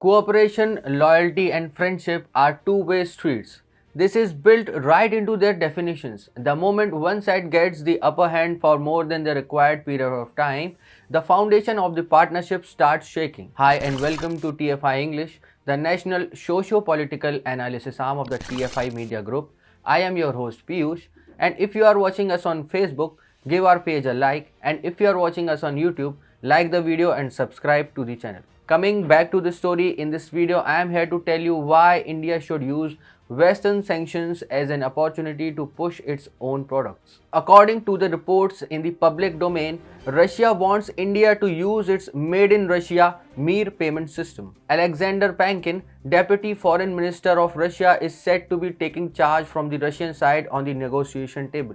Cooperation, loyalty, and friendship are two-way streets. This is built right into their definitions. The moment one side gets the upper hand for more than the required period of time, the foundation of the partnership starts shaking. Hi, and welcome to TFI English, the national socio-political analysis arm of the TFI Media Group. I am your host Piyush, and if you are watching us on Facebook, give our page a like, and if you are watching us on YouTube, like the video and subscribe to the channel. Coming back to the story, in this video I am here to tell you why India should use Western sanctions as an opportunity to push its own products. According to the reports in the public domain, Russia wants India to use its Made in Russia Mir payment system. Alexander Pankin, Deputy Foreign Minister of Russia, is said to be taking charge from the Russian side on the negotiation table.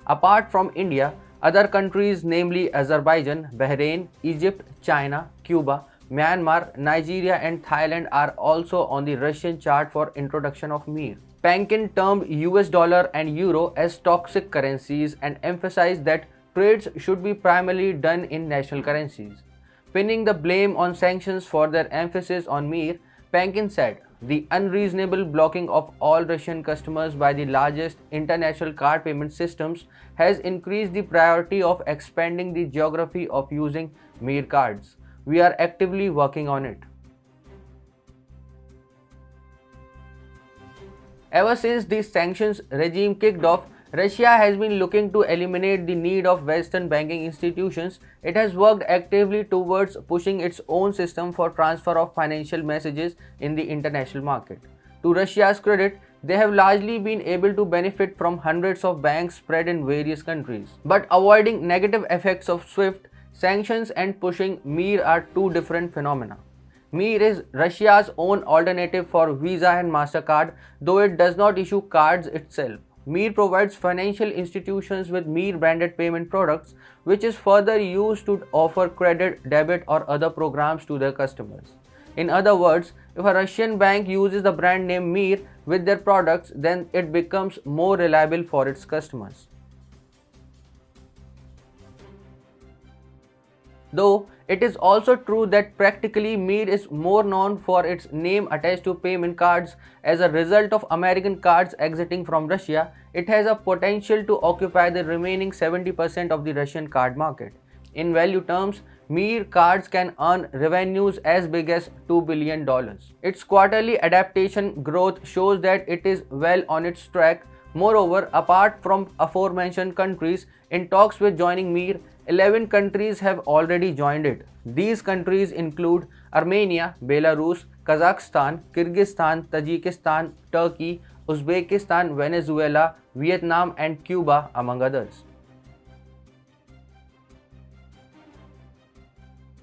Apart from India, other countries namely Azerbaijan, Bahrain, Egypt, China, Cuba, Myanmar, Nigeria and Thailand are also on the Russian chart for introduction of Mir. Pankin termed US dollar and euro as toxic currencies and emphasized that trades should be primarily done in national currencies. Pinning the blame on sanctions for their emphasis on Mir, Pankin said, "The unreasonable blocking of all Russian customers by the largest international card payment systems has increased the priority of expanding the geography of using Mir cards. We are actively working on it." Ever since the sanctions regime kicked off, Russia has been looking to eliminate the need of Western banking institutions. It has worked actively towards pushing its own system for transfer of financial messages in the international market. To Russia's credit, they have largely been able to benefit from hundreds of banks spread in various countries. But avoiding negative effects of SWIFT, sanctions and pushing Mir are two different phenomena. Mir is Russia's own alternative for Visa and MasterCard, though it does not issue cards itself. Mir provides financial institutions with Mir branded payment products, which is further used to offer credit, debit or other programs to their customers. In other words, if a Russian bank uses the brand name Mir with their products, then it becomes more reliable for its customers. Though it is also true that practically Mir is more known for its name attached to payment cards as a result of American cards exiting from Russia, it has a potential to occupy the remaining 70% of the Russian card market. In value terms, Mir cards can earn revenues as big as $2 billion. Its quarterly adaptation growth shows that it is well on its track. Moreover, apart from aforementioned countries in talks with joining Mir, 11 countries have already joined it. These countries include Armenia, Belarus, Kazakhstan, Kyrgyzstan, Tajikistan, Turkey, Uzbekistan, Venezuela, Vietnam and Cuba, among others.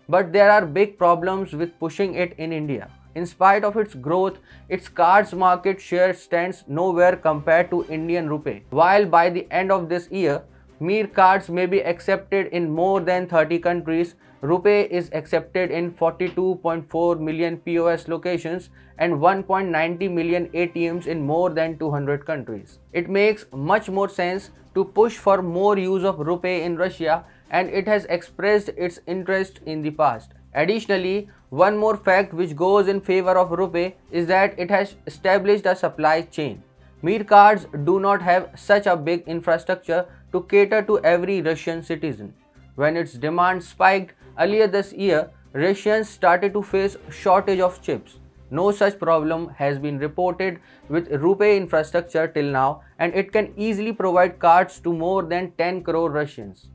But there are big problems with pushing it in India. In spite of its growth, its cards market share stands nowhere compared to Indian rupee. While by the end of this year, Mir cards may be accepted in more than 30 countries, RuPay is accepted in 42.4 million POS locations and 1.90 million ATMs in more than 200 countries. It makes much more sense to push for more use of RuPay in Russia, and it has expressed its interest in the past. Additionally, one more fact which goes in favor of RuPay is that it has established a supply chain. Mir cards do not have such a big infrastructure to cater to every Russian citizen. When its demand spiked earlier this year, Russians started to face shortage of chips. No such problem has been reported with RuPay infrastructure till now, and it can easily provide cards to more than 10 crore Russians.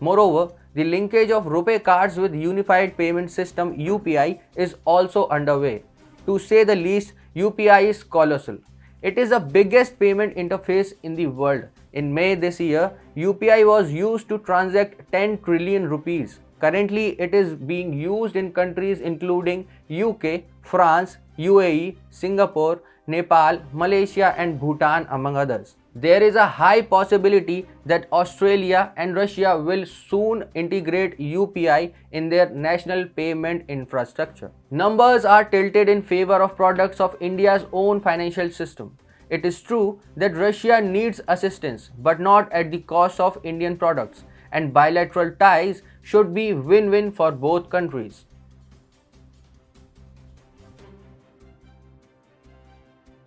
Moreover, the linkage of RuPay cards with Unified Payment System UPI is also underway. To say the least, UPI is colossal. It is the biggest payment interface in the world. In May this year, UPI was used to transact 10 trillion rupees. Currently, it is being used in countries including UK, France, UAE, Singapore, Nepal, Malaysia and Bhutan, among others. There is a high possibility that Australia and Russia will soon integrate UPI in their national payment infrastructure. Numbers are tilted in favor of products of India's own financial system. It is true that Russia needs assistance, but not at the cost of Indian products, and bilateral ties should be win-win for both countries.